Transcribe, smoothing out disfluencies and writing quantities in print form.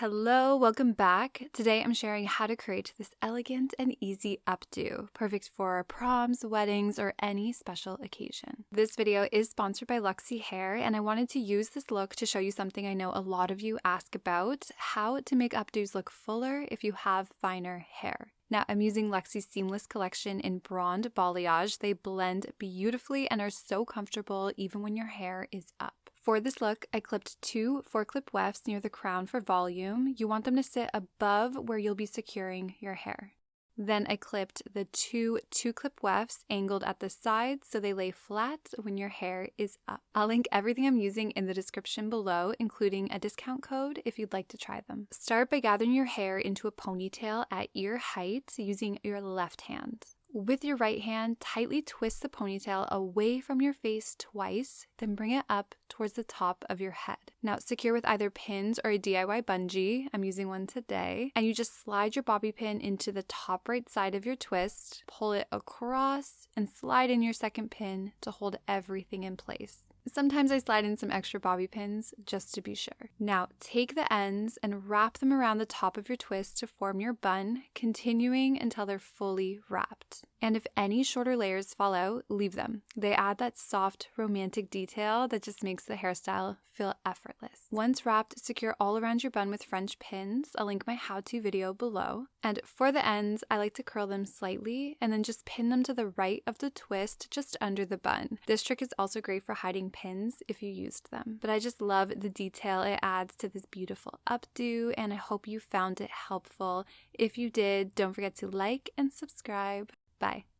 Hello, welcome back. Today I'm sharing how to create this elegant and easy updo, perfect for proms, weddings, or any special occasion. This video is sponsored by Luxy Hair, and I wanted to use this look to show you something I know a lot of you ask about, how to make updos look fuller if you have finer hair. Now, I'm using Luxy's Seamless collection in Bronde Balayage. They blend beautifully and are so comfortable even when your hair is up. For this look, I clipped 2 4-clip wefts near the crown for volume. You want them to sit above where you'll be securing your hair. Then I clipped the 2 2-clip wefts angled at the sides so they lay flat when your hair is up. I'll link everything I'm using in the description below, including a discount code if you'd like to try them. Start by gathering your hair into a ponytail at ear height using your left hand. With your right hand, tightly twist the ponytail away from your face twice, then bring it up towards the top of your head. Now secure with either pins or a DIY bungee. I'm using one today. And you just slide your bobby pin into the top right side of your twist, pull it across, and slide in your second pin to hold everything in place. Sometimes I slide in some extra bobby pins just to be sure. Now take the ends and wrap them around the top of your twist to form your bun, continuing until they're fully wrapped. And if any shorter layers fall out, leave them. They add that soft, romantic detail that just makes the hairstyle feel effortless. Once wrapped, secure all around your bun with French pins. I'll link my how-to video below. And for the ends, I like to curl them slightly and then just pin them to the right of the twist just under the bun. This trick is also great for hiding pins if you used them. But I just love the detail it adds to this beautiful updo, and I hope you found it helpful. If you did, don't forget to like and subscribe. Bye.